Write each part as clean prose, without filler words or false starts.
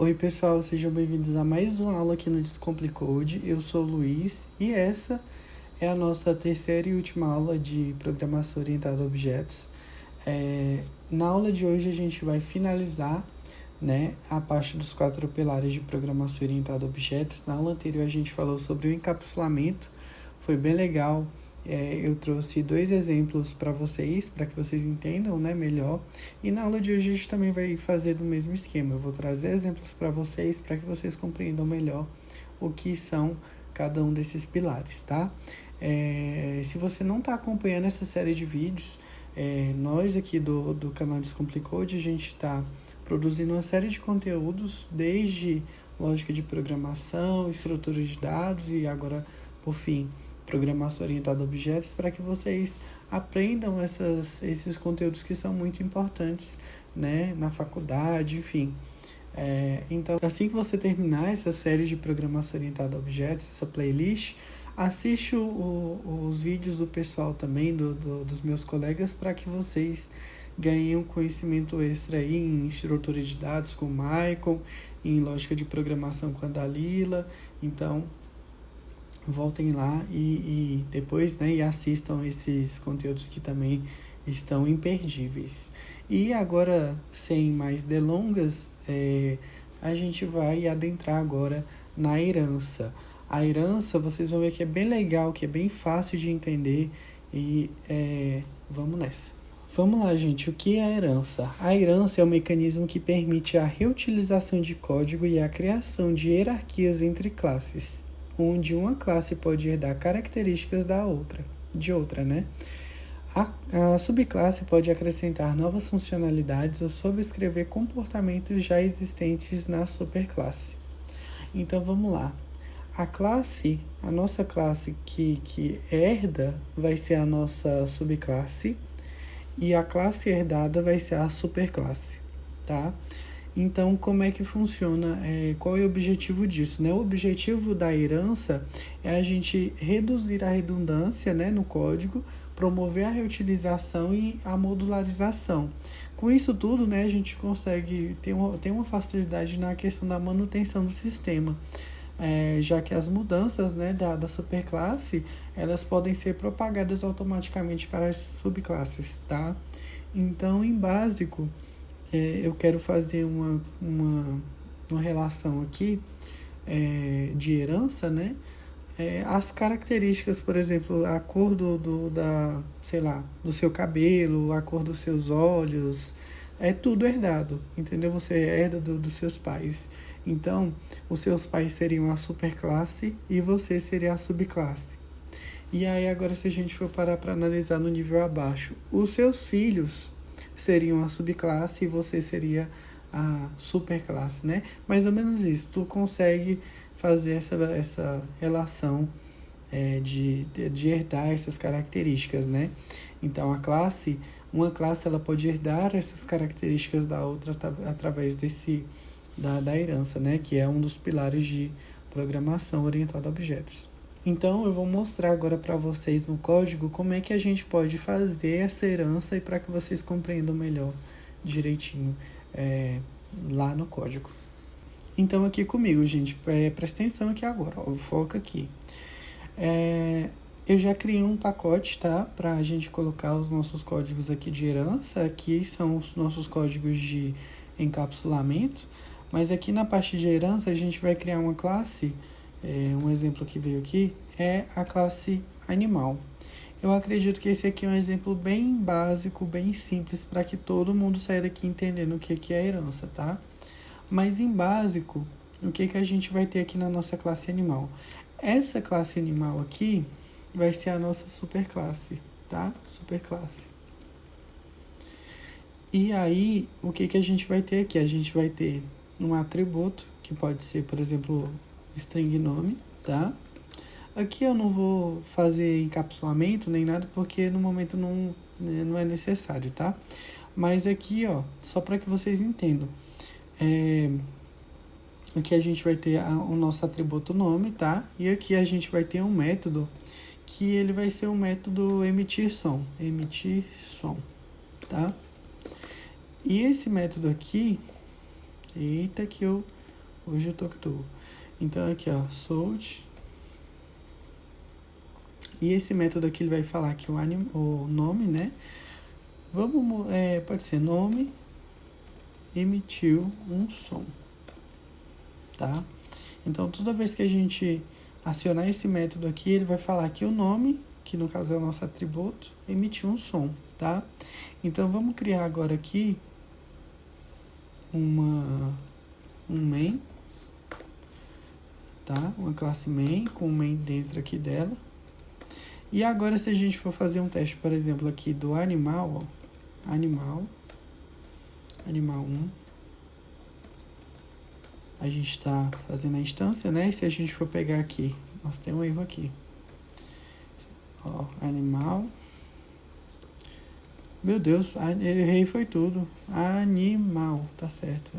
Oi pessoal, sejam bem-vindos a mais uma aula aqui no Descomplicode. Eu sou o Luiz e essa é a nossa terceira e última aula de programação orientada a objetos. Na aula de hoje a gente vai finalizar, a parte dos 4 pilares de programação orientada a objetos. Na aula anterior a gente falou sobre o encapsulamento, foi bem legal. Eu trouxe 2 exemplos para que vocês entendam, melhor. E na aula de hoje a gente também vai fazer do mesmo esquema. Eu vou trazer exemplos para que vocês compreendam melhor o que são cada um desses pilares, tá? Se você não está acompanhando essa série de vídeos, nós aqui do canal Descomplicode, a gente está produzindo uma série de conteúdos, desde lógica de programação, estrutura de dados e agora, por fim, programação orientada a objetos, para que vocês aprendam esses conteúdos que são muito importantes, na faculdade, enfim. Então, assim que você terminar essa série de programação orientada a objetos, essa playlist, assiste os vídeos do pessoal também, dos meus colegas, para que vocês ganhem um conhecimento extra aí em estrutura de dados com o Michael, em lógica de programação com a Dalila. Então, voltem lá e depois, e assistam esses conteúdos que também estão imperdíveis. E agora, sem mais delongas, a gente vai adentrar agora na herança. A herança, vocês vão ver que é bem legal, que é bem fácil de entender e vamos nessa. Vamos lá, gente. O que é a herança? A herança é um mecanismo que permite a reutilização de código e a criação de hierarquias entre classes, onde uma classe pode herdar características de outra. A subclasse pode acrescentar novas funcionalidades ou sobrescrever comportamentos já existentes na superclasse. Então, vamos lá. A nossa classe que herda vai ser a nossa subclasse e a classe herdada vai ser a superclasse, tá? Então, como é que funciona? Qual é o objetivo disso? O objetivo da herança é a gente reduzir a redundância, no código, promover a reutilização e a modularização. Com isso tudo, a gente consegue ter uma facilidade na questão da manutenção do sistema, já que as mudanças da superclasse, elas podem ser propagadas automaticamente para as subclasses, tá? Então, em básico, eu quero fazer uma relação aqui de herança, as características, por exemplo, a cor do seu cabelo, a cor dos seus olhos, é tudo herdado, entendeu? Você herda dos seus pais. Então, os seus pais seriam a superclasse e você seria a subclasse. E aí, agora, se a gente for parar para analisar no nível abaixo, os seus filhos seriam a subclasse e você seria a superclasse, Mais ou menos isso. Tu consegue fazer essa relação de herdar essas características, Então, uma classe ela pode herdar essas características da outra através da herança, que é um dos pilares de programação orientada a objetos. Então, eu vou mostrar agora para vocês no código como é que a gente pode fazer essa herança e para que vocês compreendam melhor, direitinho, lá no código. Então, aqui comigo, gente, presta atenção aqui agora, foca aqui. Eu já criei um pacote, tá? Para a gente colocar os nossos códigos aqui de herança. Aqui são os nossos códigos de encapsulamento. Mas aqui na parte de herança, a gente vai criar uma classe. Um exemplo que veio aqui é a classe animal. Eu acredito que esse aqui é um exemplo bem básico, bem simples, para que todo mundo saia daqui entendendo o que é herança, tá? Mas em básico, o que a gente vai ter aqui na nossa classe animal? Essa classe animal aqui vai ser a nossa superclasse, tá? Superclasse. E aí, o que a gente vai ter aqui? A gente vai ter um atributo, que pode ser, por exemplo, string nome, tá? Aqui eu não vou fazer encapsulamento nem nada, porque no momento não é necessário, tá? Mas aqui, só para que vocês entendam. Aqui a gente vai ter o nosso atributo nome, tá? E aqui a gente vai ter um método, que ele vai ser um método emitir som, tá? E esse método aqui, eita que eu Hoje eu tô que tô. Então aqui, ó, sold. E esse método aqui ele vai falar que o nome, né? Pode ser nome emitiu um som, tá? Então toda vez que a gente acionar esse método aqui, ele vai falar que o nome, que no caso é o nosso atributo, emitiu um som, tá? Então vamos criar agora aqui um main, tá? Uma classe main com um main dentro aqui dela. E agora se a gente for fazer um teste, por exemplo, aqui do animal, ó, animal 1, a gente está fazendo a instância, né? E se a gente for pegar aqui, nós temos um erro aqui. Ó, animal. Meu Deus, errei foi tudo. Animal, tá certo.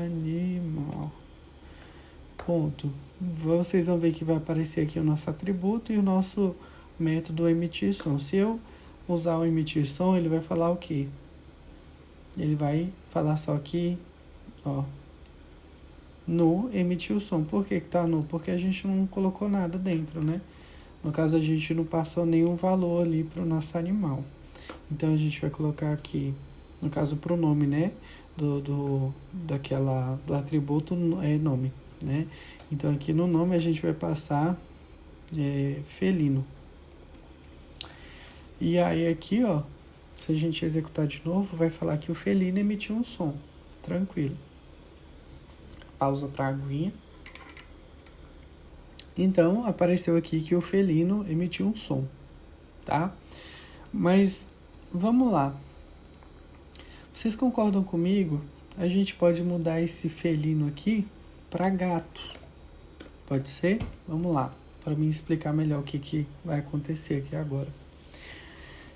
Animal. Ponto. Vocês vão ver que vai aparecer aqui o nosso atributo e o nosso método emitir som. Se eu usar o emitir som, ele vai falar o quê? Ele vai falar só que, ó, no emitir o som. Por que tá no? Porque a gente não colocou nada dentro, né? No caso, a gente não passou nenhum valor ali para o nosso animal. Então, a gente vai colocar aqui, no caso, para o nome, né? Do atributo é nome, né? Então, aqui no nome, a gente vai passar felino. E aí, aqui, ó, se a gente executar de novo, vai falar que o felino emitiu um som. Tranquilo. Pausa para a aguinha. Então, apareceu aqui que o felino emitiu um som, tá? Mas, vamos lá. Vocês concordam comigo? A gente pode mudar esse felino aqui para gato. Pode ser? Vamos lá, para me explicar melhor o que vai acontecer aqui agora.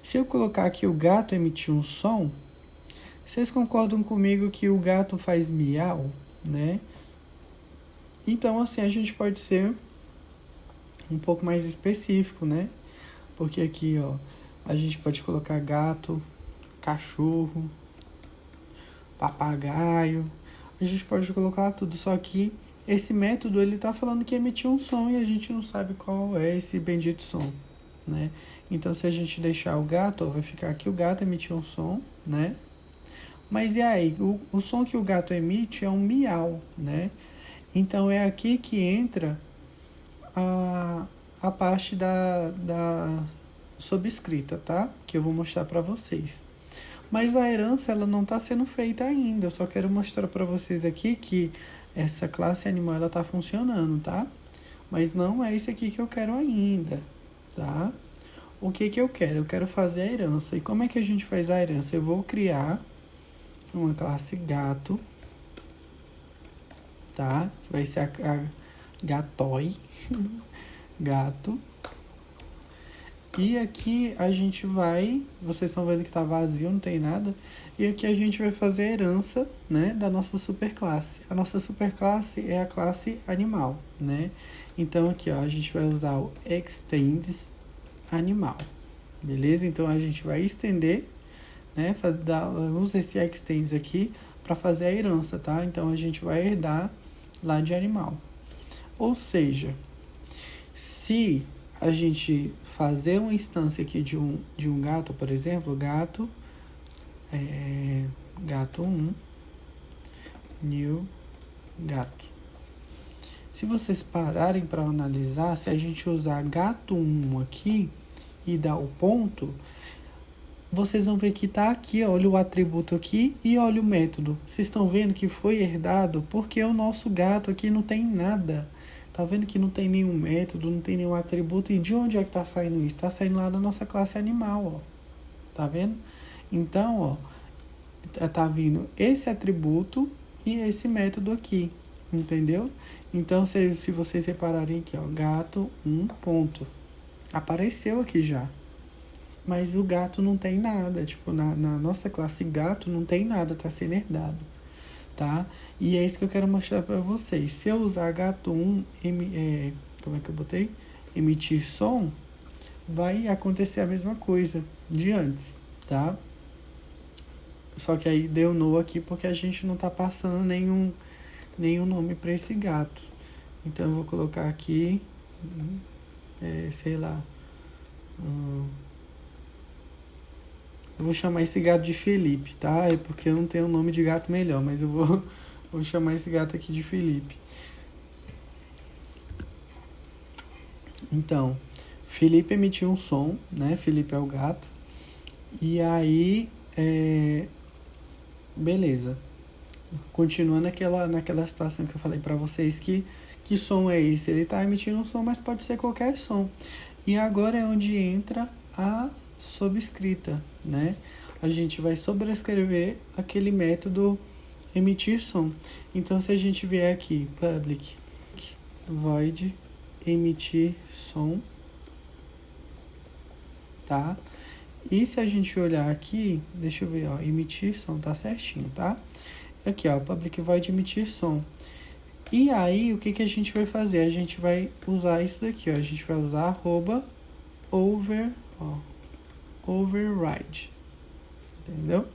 Se eu colocar aqui o gato emitiu um som, vocês concordam comigo que o gato faz miau, né? Então, assim, a gente pode ser um pouco mais específico, né? Porque aqui, ó, a gente pode colocar gato, cachorro, papagaio. A gente pode colocar tudo, só que esse método, ele tá falando que emitiu um som e a gente não sabe qual é esse bendito som, né? Então, se a gente deixar o gato, ó, vai ficar aqui o gato emitiu um som, né? Mas e aí? O som que o gato emite é um miau, né? Então, é aqui que entra a parte da subscrita, tá? Que eu vou mostrar para vocês. Mas a herança, ela não está sendo feita ainda. Eu só quero mostrar para vocês aqui que essa classe animal, ela tá funcionando, tá? Mas não é isso aqui que eu quero ainda, tá? O que eu quero? Eu quero fazer a herança. E como é que a gente faz a herança? Eu vou criar uma classe gato, tá? Vai ser a gatoi, gato. E aqui a gente vai, vocês estão vendo que tá vazio, não tem nada. E aqui a gente vai fazer a herança, né, da nossa superclasse. A nossa superclasse é a classe animal, né? Então aqui, ó, a gente vai usar o extends animal, beleza? Então a gente vai estender, né, usa esse extends aqui para fazer a herança, tá? Então a gente vai herdar lá de animal. Ou seja, se a gente fazer uma instância aqui de um gato, por exemplo, gato 1, new gato. Se vocês pararem para analisar, se a gente usar gato 1 aqui e dar o ponto, vocês vão ver que tá aqui, ó, olha o atributo aqui e olha o método. Vocês estão vendo que foi herdado porque o nosso gato aqui não tem nada. Tá vendo que não tem nenhum método, não tem nenhum atributo. E de onde é que tá saindo isso? Tá saindo lá da nossa classe animal, ó. Tá vendo? Então, ó, tá vindo esse atributo e esse método aqui. Entendeu? Então, se vocês separarem aqui, ó, gato 1 ponto. Apareceu aqui já. Mas o gato não tem nada. Tipo, na nossa classe gato não tem nada, tá sendo herdado. Tá? E é isso que eu quero mostrar para vocês. Se eu usar gato 1, como é que eu botei? Emitir som, vai acontecer a mesma coisa de antes, tá? Só que aí deu no aqui porque a gente não tá passando nenhum nome para esse gato. Então eu vou colocar aqui, sei lá, eu vou chamar esse gato de Felipe, tá? É porque eu não tenho um nome de gato melhor, mas eu vou chamar esse gato aqui de Felipe. Então, Felipe emitiu um som, né? Felipe é o gato. E aí, beleza. Continuando naquela situação que eu falei pra vocês, que som é esse? Ele tá emitindo um som, mas pode ser qualquer som. E agora é onde entra a sobrescrita, né? A gente vai sobrescrever aquele método emitir som. Então, se a gente vier aqui, public void emitir som, tá? E se a gente olhar aqui, deixa eu ver, ó, emitir som, tá certinho, tá? Aqui, ó, public void emitir som. E aí, o que a gente vai fazer? A gente vai usar isso daqui, ó. A gente vai usar override. Entendeu?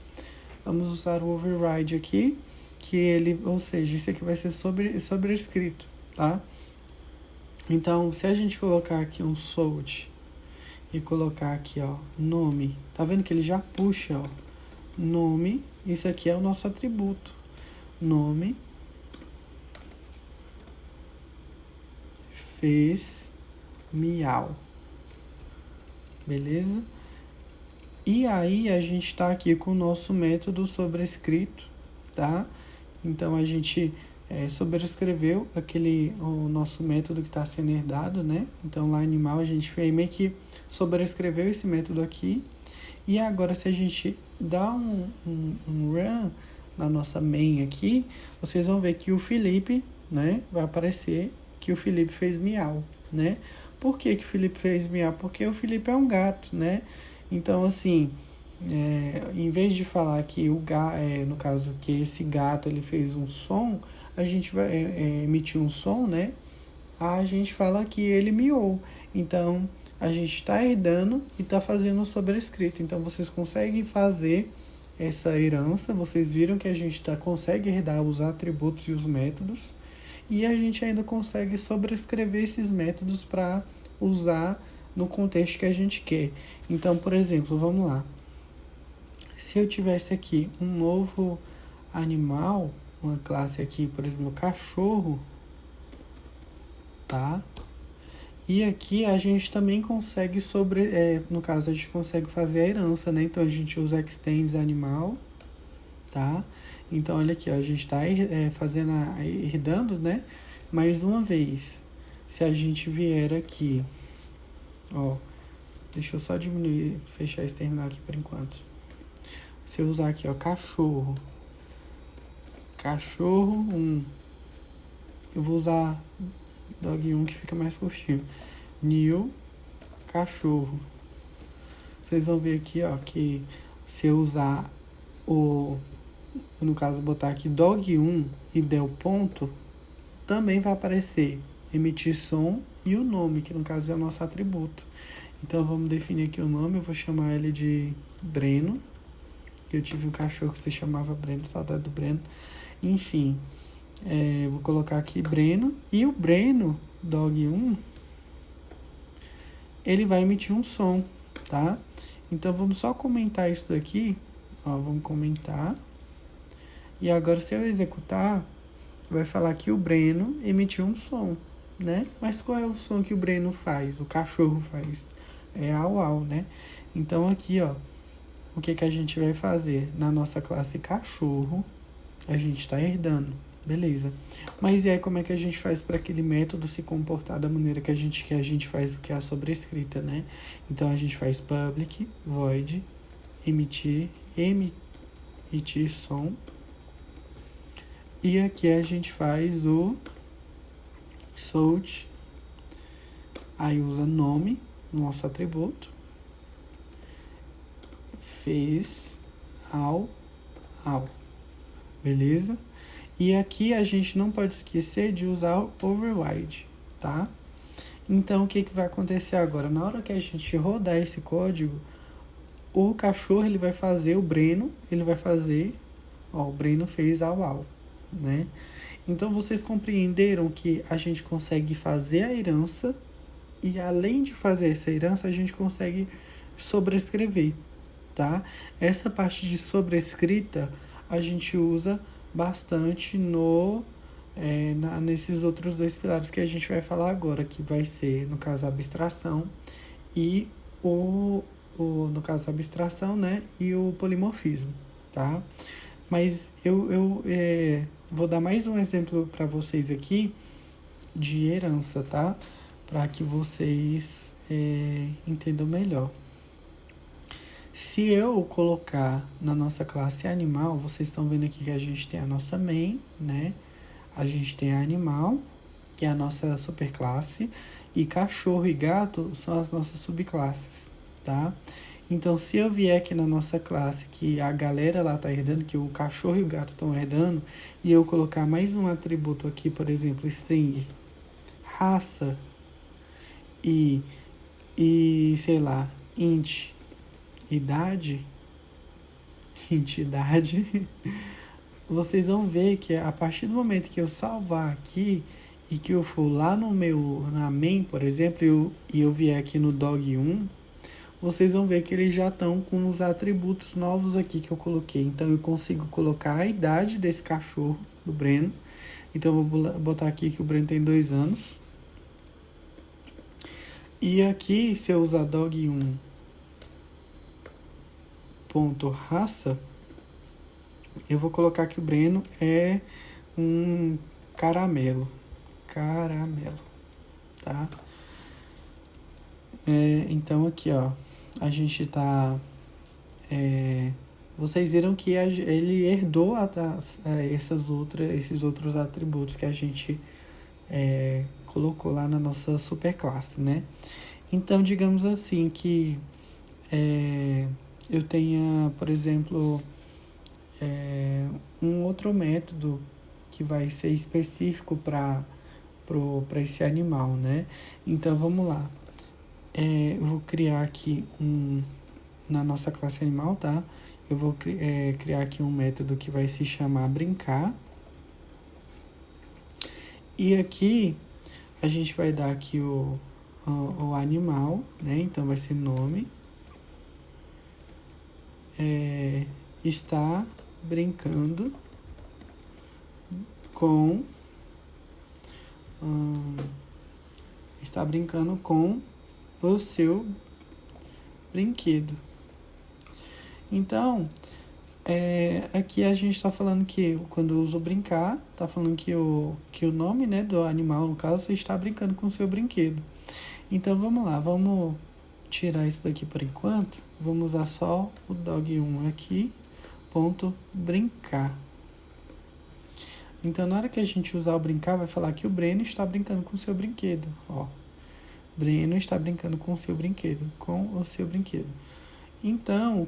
Vamos usar o override aqui, que ele, ou seja, isso aqui vai ser sobrescrito, tá? Então, se a gente colocar aqui um salt e colocar aqui, ó, nome, tá vendo que ele já puxa, ó, nome, isso aqui é o nosso atributo, nome, fez miau, beleza? E aí a gente tá aqui com o nosso método sobrescrito, tá? Então a gente sobrescreveu o nosso método que está sendo herdado, né? Então lá animal a gente meio que sobrescreveu esse método aqui. E agora se a gente dá um run na nossa main aqui, vocês vão ver que o Felipe, né? Vai aparecer que o Felipe fez miau, né? Por que o Felipe fez miau? Porque o Felipe é um gato, né? Então assim, em vez de falar que no caso que esse gato ele fez um som, a gente vai emitir um som, né? A gente fala que ele miou. Então, a gente está herdando e está fazendo o sobrescrito. Então, vocês conseguem fazer essa herança. Vocês viram que a gente consegue herdar os atributos e os métodos. E a gente ainda consegue sobrescrever esses métodos para usar no contexto que a gente quer. Então, por exemplo, vamos lá. Se eu tivesse aqui um novo animal, uma classe aqui, por exemplo, cachorro, tá? E aqui a gente também consegue no caso, a gente consegue fazer a herança, né? Então, a gente usa extends animal, tá? Então, olha aqui, ó, a gente tá herdando, né? Mais uma vez, se a gente vier aqui, ó, deixa eu só fechar esse terminal aqui por enquanto. Se eu usar aqui, ó, cachorro 1, eu vou usar dog 1 que fica mais curtinho, new cachorro, vocês vão ver aqui, ó, que se eu usar no caso botar aqui dog 1 e der o ponto, também vai aparecer emitir som e o nome, que no caso é o nosso atributo. Então vamos definir aqui o nome, eu vou chamar ele de Breno. Eu tive um cachorro que se chamava Breno, saudade do Breno. Enfim, vou colocar aqui Breno. E o Breno, dog 1, ele vai emitir um som, tá? Então, vamos só comentar isso daqui. Ó, vamos comentar. E agora, se eu executar, vai falar que o Breno emitiu um som, né? Mas qual é o som que o Breno faz? O cachorro faz. É au au, né? Então, aqui, ó. O que a gente vai fazer? Na nossa classe cachorro, a gente está herdando, beleza. Mas e aí como é que a gente faz para aquele método se comportar da maneira que a gente quer? A gente faz o que é a sobrescrita, né? Então a gente faz public void emitir som. E aqui a gente faz o salt, aí usa nome, nosso atributo, fez au, beleza? E aqui a gente não pode esquecer de usar o override, tá? Então, o que vai acontecer agora? Na hora que a gente rodar esse código, o cachorro ele vai fazer, o Breno, ele vai fazer, ó, o Breno fez au, né? Então, vocês compreenderam que a gente consegue fazer a herança e, além de fazer essa herança, a gente consegue sobrescrever, tá? Essa parte de sobrescrita a gente usa bastante nesses outros dois pilares que a gente vai falar agora, que vai ser, no caso, a abstração e no caso, a abstração, né? E o polimorfismo, tá? Mas eu vou dar mais um exemplo para vocês aqui de herança, tá? Para que vocês entendam melhor. Se eu colocar na nossa classe animal, vocês estão vendo aqui que a gente tem a nossa main, né? A gente tem a animal, que é a nossa superclasse, e cachorro e gato são as nossas subclasses, tá? Então, se eu vier aqui na nossa classe, que a galera lá tá herdando, que o cachorro e o gato estão herdando, e eu colocar mais um atributo aqui, por exemplo, string, raça e sei lá, int, idade, vocês vão ver que a partir do momento que eu salvar aqui e que eu for lá na main, por exemplo, e eu vier aqui no dog1, vocês vão ver que eles já estão com os atributos novos aqui que eu coloquei. Então, eu consigo colocar a idade desse cachorro, do Breno. Então, eu vou botar aqui que o Breno tem 2 anos. E aqui, se eu usar dog1 ponto raça, eu vou colocar que o Breno é um caramelo, tá? Então aqui, ó, a gente tá, vocês viram que ele herdou esses outros atributos que a gente colocou lá na nossa superclasse, né? Então, digamos assim que eu tenha, por exemplo, um outro método que vai ser específico para esse animal, né? Então, vamos lá. Eu vou criar aqui na nossa classe animal, tá? Eu vou criar aqui um método que vai se chamar brincar. E aqui, a gente vai dar aqui o animal, né? Então, vai ser nome. Está brincando com o seu brinquedo. Então, aqui a gente está falando que quando eu uso brincar, está falando que o nome, né, do animal, no caso, está brincando com o seu brinquedo. Então, vamos lá, vamos tirar isso daqui por enquanto. Vamos usar só o dog1 aqui, ponto brincar. Então, na hora que a gente usar o brincar, vai falar que o Breno está brincando com o seu brinquedo. Ó, Breno está brincando com o seu brinquedo, Então,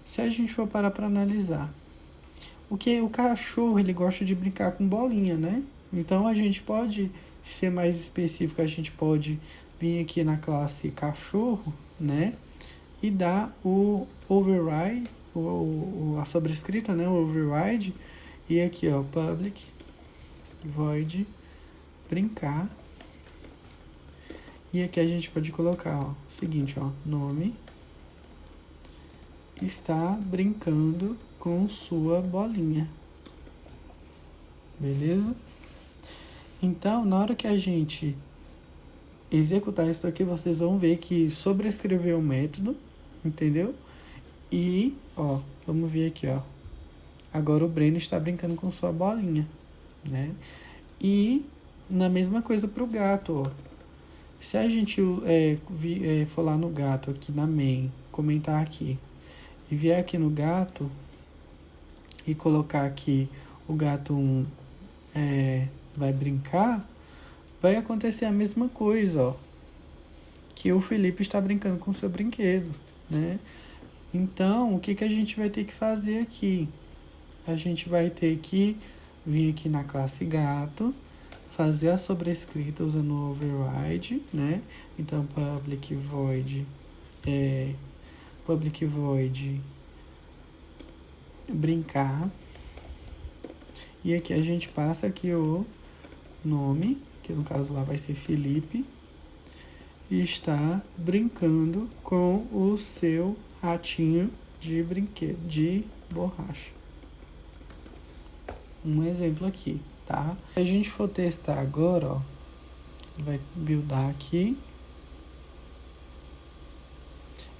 se a gente for parar para analisar, o cachorro, ele gosta de brincar com bolinha, né? Então, a gente pode ser mais específico, a gente pode vir aqui na classe cachorro, né? E dar o override, a sobrescrita, né? O override. E aqui, ó, public void brincar. E aqui a gente pode colocar, ó, o seguinte, ó, nome está brincando com sua bolinha. Beleza? Então, na hora que a gente executar isso aqui, vocês vão ver que sobrescreveu o método, entendeu? E, ó, vamos ver aqui, ó. Agora o Breno está brincando com sua bolinha, né? E na mesma coisa para o gato, ó. Se a gente for lá no gato, aqui na main, comentar aqui, e vier aqui no gato e colocar aqui o gato vai brincar, vai acontecer a mesma coisa, ó. Que o Felipe está brincando com o seu brinquedo, né? Então, o que a gente vai ter que fazer aqui? A gente vai ter que vir aqui na classe gato, fazer a sobrescrita usando o override, né? Então, public void brincar. E aqui a gente passa aqui o nome, que no caso lá vai ser Felipe, e está brincando com o seu ratinho de brinquedo, de borracha. Um exemplo aqui, tá? Se a gente for testar agora, ó, ele vai buildar aqui.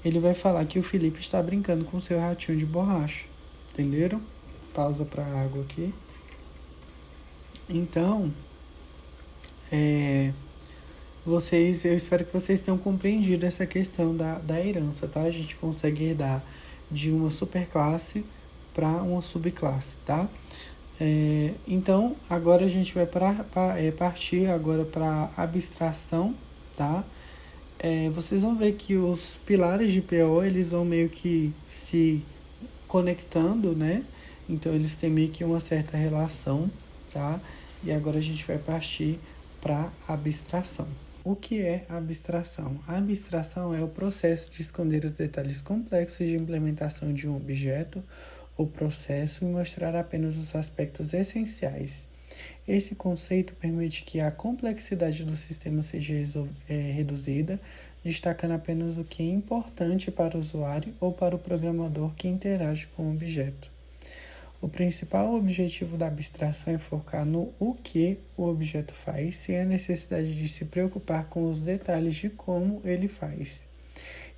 Ele vai falar que o Felipe está brincando com o seu ratinho de borracha. Entenderam? Pausa para água aqui. Então, eu espero que vocês tenham compreendido essa questão da herança, tá? A gente consegue herdar de uma superclasse para uma subclasse, tá? Então, agora a gente vai partir agora para abstração, tá? Vocês vão ver que os pilares de PO, eles vão meio que se conectando, né? Então, eles têm meio que uma certa relação, tá? E agora a gente vai partir para abstração. O que é abstração? A abstração é o processo de esconder os detalhes complexos de implementação de um objeto ou processo e mostrar apenas os aspectos essenciais. Esse conceito permite que a complexidade do sistema seja reduzida, destacando apenas o que é importante para o usuário ou para o programador que interage com o objeto. O principal objetivo da abstração é focar no o que o objeto faz, sem a necessidade de se preocupar com os detalhes de como ele faz.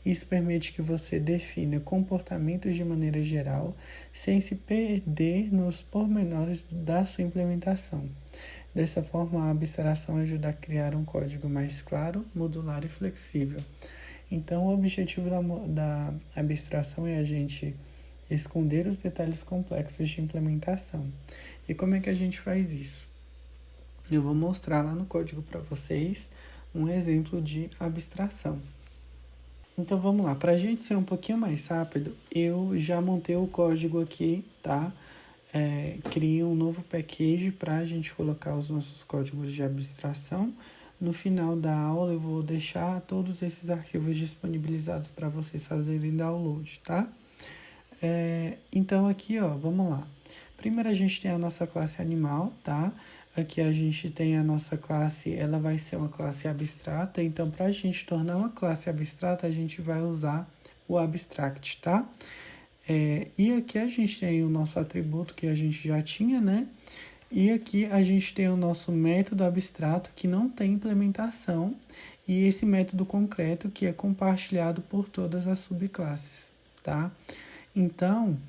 Isso permite que você defina comportamentos de maneira geral, sem se perder nos pormenores da sua implementação. Dessa forma, a abstração ajuda a criar um código mais claro, modular e flexível. Então, o objetivo da abstração é a gente esconder os detalhes complexos de implementação. E como é que a gente faz isso? Eu vou mostrar lá no código para vocês um exemplo de abstração. Então vamos lá, para a gente ser um pouquinho mais rápido, eu já montei o código aqui, tá? Criei um novo package para a gente colocar os nossos códigos de abstração. No final da aula eu vou deixar todos esses arquivos disponibilizados para vocês fazerem download, tá? Então aqui, ó, vamos lá. Primeiro a gente tem a nossa classe animal, tá? Aqui a gente tem a nossa classe, ela vai ser uma classe abstrata. Então, para a gente tornar uma classe abstrata, a gente vai usar o abstract, tá? E aqui a gente tem o nosso atributo que a gente já tinha, né? E aqui a gente tem o nosso método abstrato que não tem implementação. E esse método concreto que é compartilhado por todas as subclasses, tá? Então,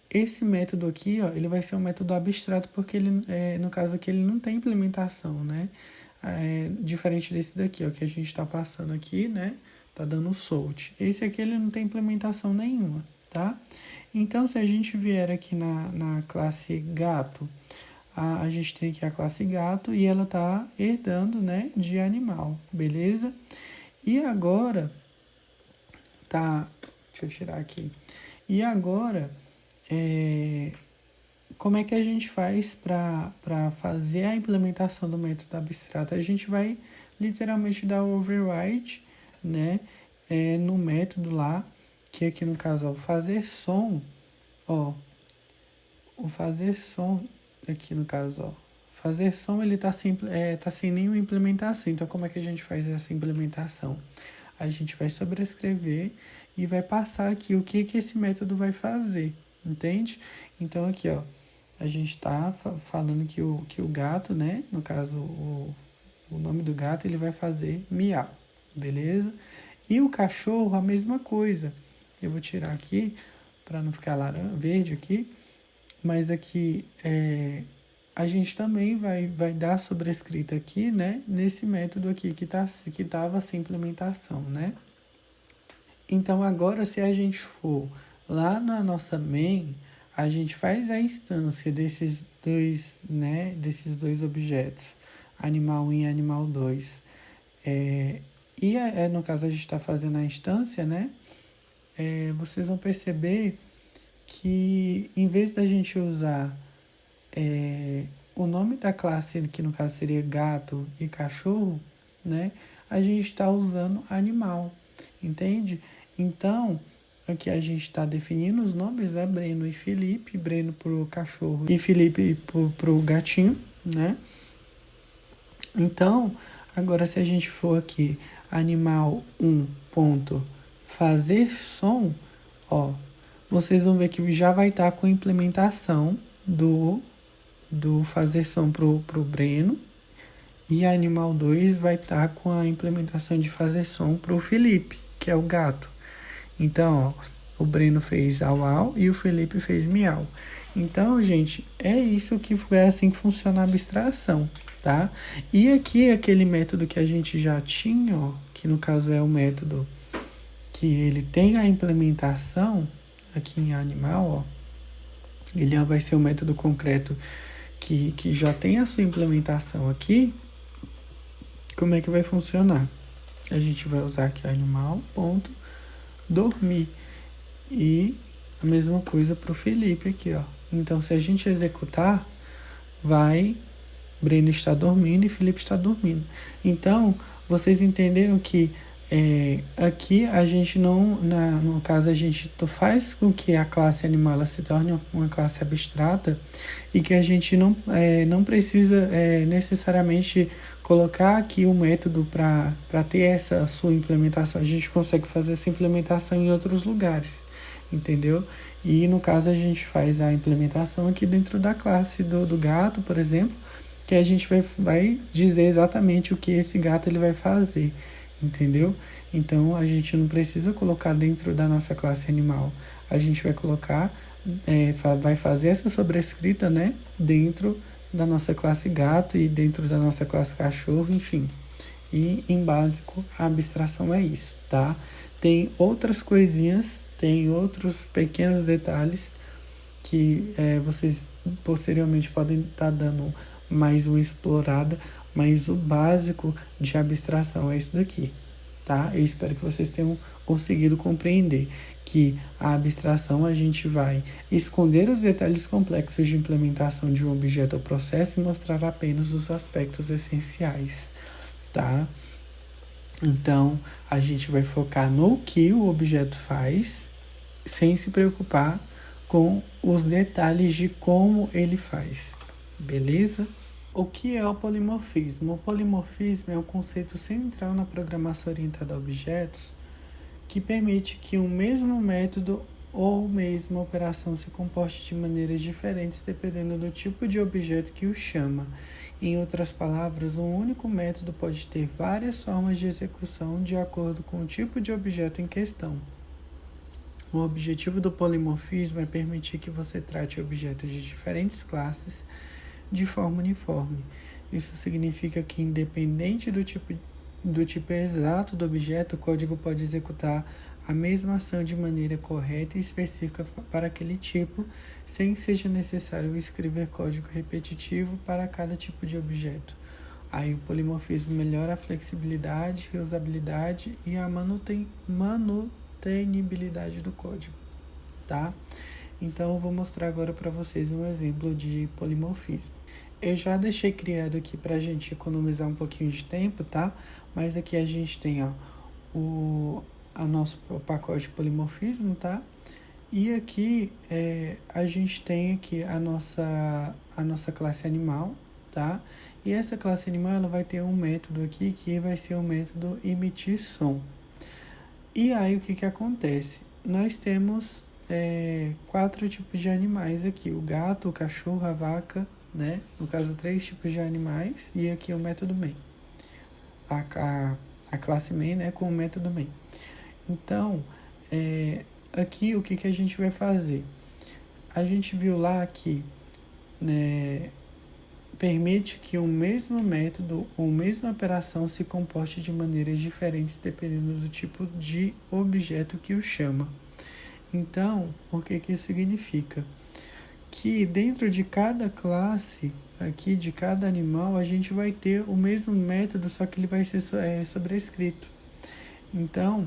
esse método aqui, ó, ele vai ser um método abstrato porque ele, no caso aqui, ele não tem implementação, né? Diferente desse daqui, ó, que a gente está passando aqui, né? Tá dando solta. Esse aqui, ele não tem implementação nenhuma, tá? Então, se a gente vier aqui na classe gato, a gente tem aqui a classe gato e ela tá herdando, né, de animal, beleza? E agora, tá... Deixa eu tirar aqui. E agora, como é que a gente faz para fazer a implementação do método abstrato? A gente vai literalmente dar o override, né, no método lá, que aqui no caso, ó, o fazer som, aqui no caso, ó, fazer som ele tá sem nenhuma implementação. Então, como é que a gente faz essa implementação? A gente vai sobrescrever e vai passar aqui o que esse método vai fazer, entende? Então, aqui, ó, a gente está falando que o gato, né, no caso, o nome do gato, ele vai fazer miau, beleza? E o cachorro, a mesma coisa. Eu vou tirar aqui, para não ficar verde aqui, mas aqui, a gente também vai dar sobrescrita aqui, né, nesse método aqui que estava sem implementação, né? Então, agora, se a gente for lá na nossa main, a gente faz a instância desses dois objetos, animal 1 e animal 2. No caso, a gente está fazendo a instância, né? Vocês vão perceber que, em vez da gente usar o nome da classe, que no caso seria gato e cachorro, né? A gente está usando animal, entende? Então, aqui a gente está definindo os nomes, né? Breno e Felipe. Breno pro cachorro e Felipe pro gatinho, né? Então, agora se a gente for aqui, animal 1 ponto fazer som, ó, vocês vão ver que já vai estar com a implementação do fazer som pro Breno, e animal 2 vai estar com a implementação de fazer som pro Felipe, que é o gato. Então, ó, o Breno fez au au e o Felipe fez miau. Então, gente, é isso que é assim que funciona a abstração, tá? E aqui, aquele método que a gente já tinha, ó, que no caso é o método que ele tem a implementação aqui em animal, ó, ele vai ser o método concreto que já tem a sua implementação aqui. Como é que vai funcionar? A gente vai usar aqui animal, ponto, dormir. E a mesma coisa para o Felipe aqui, ó. Então, se a gente executar, Breno está dormindo e Felipe está dormindo. Então, vocês entenderam que aqui a gente não, no caso, a gente faz com que a classe animal ela se torne uma classe abstrata e que a gente não precisa necessariamente colocar aqui o método para ter essa sua implementação. A gente consegue fazer essa implementação em outros lugares, entendeu? E no caso a gente faz a implementação aqui dentro da classe do gato, por exemplo, que a gente vai dizer exatamente o que esse gato ele vai fazer, entendeu? Então a gente não precisa colocar dentro da nossa classe animal. A gente vai colocar, vai fazer essa sobrescrita, né, dentro da nossa classe gato e dentro da nossa classe cachorro, enfim. E em básico a abstração é isso, tá? Tem outras coisinhas, tem outros pequenos detalhes que vocês posteriormente podem estar dando mais uma explorada, mas o básico de abstração é isso daqui, tá? Eu espero que vocês tenham conseguido compreender que a abstração a gente vai esconder os detalhes complexos de implementação de um objeto ou processo e mostrar apenas os aspectos essenciais, tá? Então, a gente vai focar no que o objeto faz, sem se preocupar com os detalhes de como ele faz, beleza? O que é o polimorfismo? O polimorfismo é um conceito central na programação orientada a objetos que permite que um mesmo método ou mesma operação se comporte de maneiras diferentes dependendo do tipo de objeto que o chama. Em outras palavras, um único método pode ter várias formas de execução de acordo com o tipo de objeto em questão. O objetivo do polimorfismo é permitir que você trate objetos de diferentes classes de forma uniforme. Isso significa que, independente do tipo exato do objeto, o código pode executar a mesma ação de maneira correta e específica para aquele tipo, sem que seja necessário escrever código repetitivo para cada tipo de objeto. Aí o polimorfismo melhora a flexibilidade, reusabilidade e a manutenibilidade do código, tá? Então eu vou mostrar agora para vocês um exemplo de polimorfismo. Eu já deixei criado aqui para a gente economizar um pouquinho de tempo, tá? Mas aqui a gente tem, ó, o nosso pacote de polimorfismo, tá? E aqui a gente tem aqui a nossa classe animal, tá? E essa classe animal ela vai ter um método aqui que vai ser o método emitir som. E aí o que acontece? Nós temos 4 tipos de animais aqui: o gato, o cachorro, a vaca, né? No caso, 3 tipos de animais, e aqui o método main. A classe main, né, com o método main. Então, aqui o que a gente vai fazer? A gente viu lá que permite que o mesmo método ou mesma operação se comporte de maneiras diferentes dependendo do tipo de objeto que o chama. Então, o que isso significa? Que dentro de cada classe, aqui de cada animal, a gente vai ter o mesmo método, só que ele vai ser sobrescrito. Então,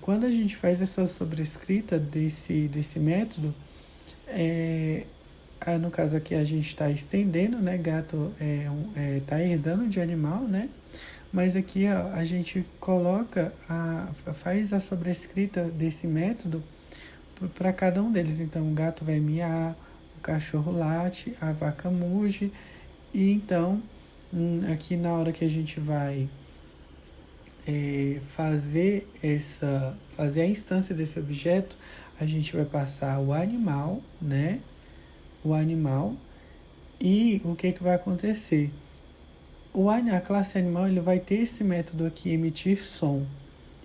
quando a gente faz essa sobrescrita desse método, no caso aqui a gente está estendendo, né? Gato está herdando de animal, né? mas aqui ó, a gente coloca, faz a sobrescrita desse método para cada um deles. Então, o gato vai miar, o cachorro late, a vaca muge, e então, aqui na hora que a gente vai fazer a instância desse objeto, a gente vai passar o animal, né? O animal, e o que vai acontecer? A classe animal ele vai ter esse método aqui, emitir som,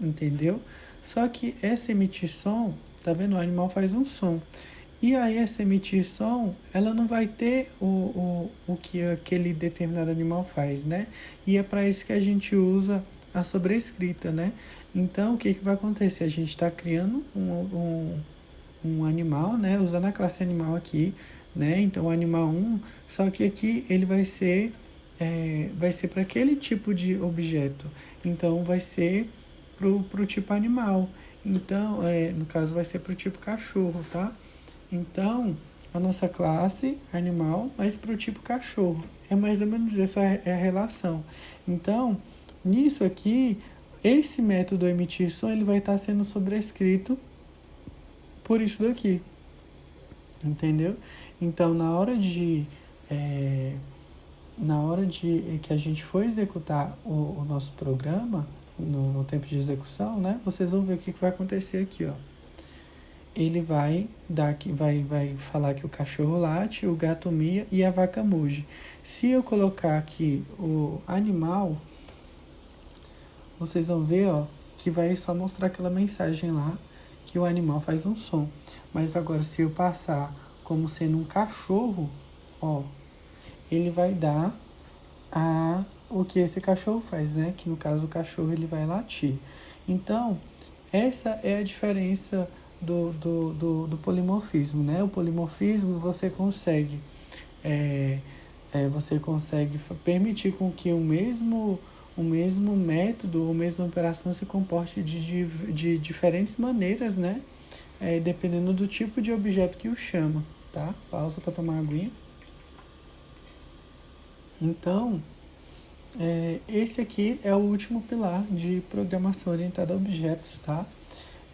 entendeu? Só que essa emitir som, tá vendo? O animal faz um som. E aí essa emitir som, ela não vai ter o que aquele determinado animal faz, né? E é para isso que a gente usa a sobrescrita, né? Então, o que vai acontecer? A gente está criando um animal, né? Usando a classe animal aqui, né? Então, o animal 1, só que aqui ele vai ser para aquele tipo de objeto. Então, vai ser pro tipo animal. Então, no caso, vai ser pro tipo cachorro, tá? Então, a nossa classe animal, mas pro tipo cachorro. É mais ou menos essa é a relação. Então, nisso aqui, esse método emitir som, ele vai estar sendo sobrescrito por isso daqui. Entendeu? Então, na hora de que a gente for executar o nosso programa, no tempo de execução, né? Vocês vão ver o que vai acontecer aqui, ó. Ele vai falar que o cachorro late, o gato mia e a vaca muge. Se eu colocar aqui o animal, vocês vão ver, ó, que vai só mostrar aquela mensagem lá, que o animal faz um som. Mas agora, se eu passar como sendo um cachorro, ó, ele vai dar o que esse cachorro faz, né? Que no caso o cachorro ele vai latir. Então, essa é a diferença do polimorfismo, né? O polimorfismo você consegue permitir com que o mesmo método, a mesma operação se comporte de diferentes maneiras, né? Dependendo do tipo de objeto que o chama, tá? Pausa para tomar uma aguinha. Então, esse aqui é o último pilar de programação orientada a objetos, tá?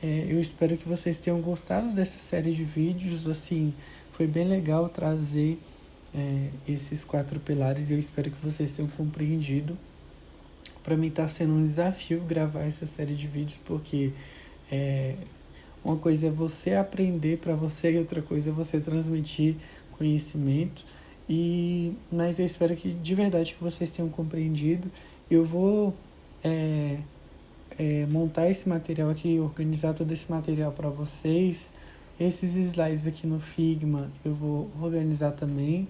Eu espero que vocês tenham gostado dessa série de vídeos, assim, foi bem legal trazer esses 4 pilares e eu espero que vocês tenham compreendido. Para mim está sendo um desafio gravar essa série de vídeos, porque uma coisa é você aprender para você e outra coisa é você transmitir conhecimento. Mas eu espero que de verdade que vocês tenham compreendido. Eu vou montar esse material aqui, organizar todo esse material para vocês. Esses slides aqui no Figma eu vou organizar também.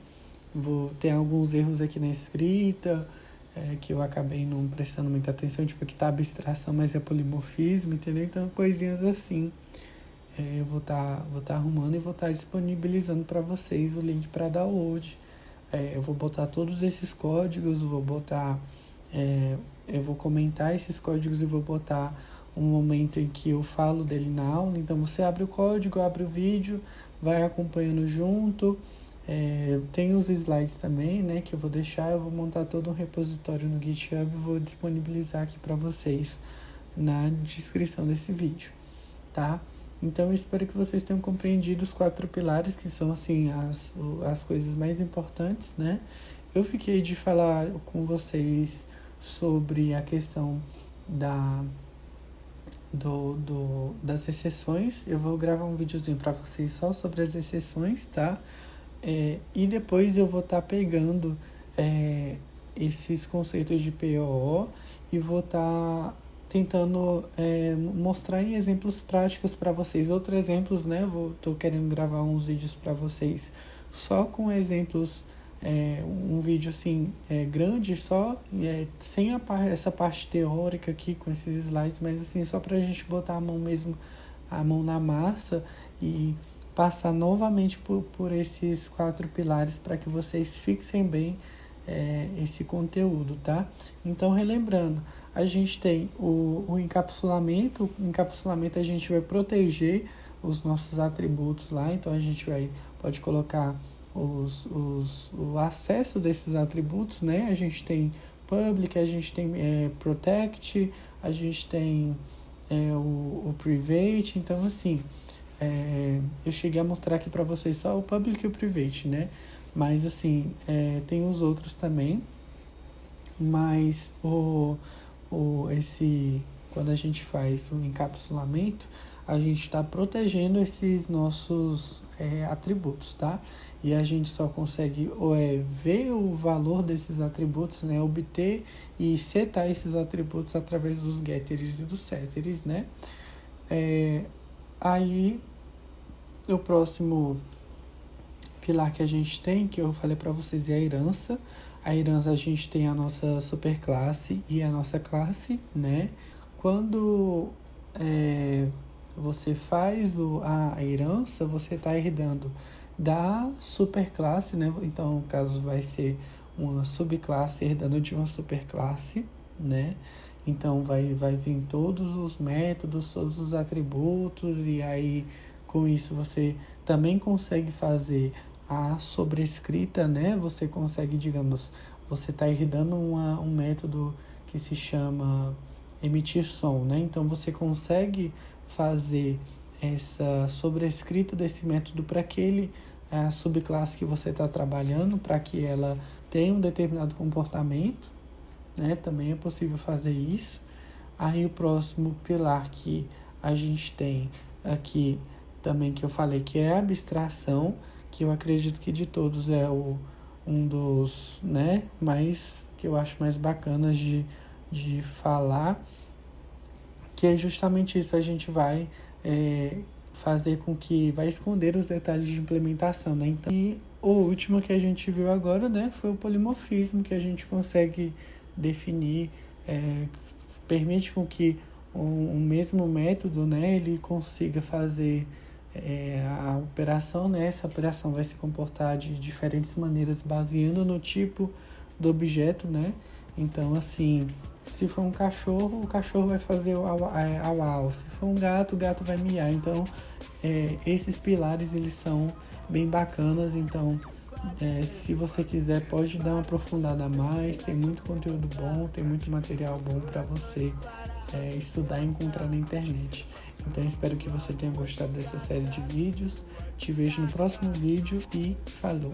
Vou ter alguns erros aqui na escrita, que eu acabei não prestando muita atenção, tipo aqui tá abstração, mas é polimorfismo, entendeu? Então, coisinhas assim. Eu vou tá arrumando e vou estar disponibilizando para vocês o link para download. Eu vou botar todos esses códigos, eu vou comentar esses códigos e vou botar um momento em que eu falo dele na aula. Então, você abre o código, abre o vídeo, vai acompanhando junto. Tem os slides também, né, que eu vou montar todo um repositório no GitHub e vou disponibilizar aqui para vocês na descrição desse vídeo, tá? Então, eu espero que vocês tenham compreendido os 4 pilares, que são, assim, as coisas mais importantes, né? Eu fiquei de falar com vocês sobre a questão das exceções. Eu vou gravar um videozinho para vocês só sobre as exceções, tá? E depois eu vou estar pegando esses conceitos de POO e vou estar tentando mostrar em exemplos práticos para vocês. Outros exemplos, né? Tô querendo gravar uns vídeos para vocês só com exemplos, um vídeo assim grande, só sem essa parte teórica aqui com esses slides, mas assim só para a gente botar a mão na massa e passar novamente por esses 4 pilares para que vocês fixem bem esse conteúdo, tá? Então, relembrando, a gente tem o encapsulamento. O encapsulamento a gente vai proteger os nossos atributos lá, então a gente pode colocar o acesso desses atributos, né? A gente tem public, a gente tem protect, a gente tem o private. Então, assim, eu cheguei a mostrar aqui para vocês só o public e o private, né? Mas, assim, tem os outros também. Mas quando a gente faz o encapsulamento, a gente está protegendo esses nossos atributos, tá? E a gente só consegue ver o valor desses atributos, né? Obter e setar esses atributos através dos getters e dos setters, né? Aí, o próximo pilar que a gente tem, que eu falei para vocês, é a herança. A herança, a gente tem a nossa superclasse e a nossa classe, né? Quando você faz a herança, você está herdando da superclasse, né? Então, no caso, vai ser uma subclasse herdando de uma superclasse, né? Então, vai vir todos os métodos, todos os atributos, e aí, com isso, você também consegue fazer a sobrescrita, né? Você consegue, digamos, você está herdando um método que se chama emitir som, né? Então, você consegue fazer essa sobrescrita desse método para a subclasse que você está trabalhando, para que ela tenha um determinado comportamento, né? Também é possível fazer isso. Aí, o próximo pilar que a gente tem aqui também, que eu falei, que é a abstração, que eu acredito que de todos é um dos, né, que eu acho mais bacanas de falar, que é justamente isso. A gente vai fazer com que vai esconder os detalhes de implementação, né? Então, e o último que a gente viu agora, né, foi o polimorfismo, que a gente consegue definir, permite com que um mesmo método, né, ele consiga fazer a operação, né? Essa operação vai se comportar de diferentes maneiras, baseando no tipo do objeto, né? Então, assim, se for um cachorro, o cachorro vai fazer o au. Se for um gato, o gato vai miar. Então, esses pilares, eles são bem bacanas. Então, se você quiser, pode dar uma aprofundada a mais. Tem muito conteúdo bom, tem muito material bom para você estudar e encontrar na internet. Então, espero que você tenha gostado dessa série de vídeos. Te vejo no próximo vídeo e falou!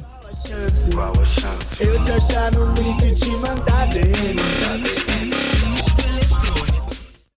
Eu te achar no Insta e te mandar dele.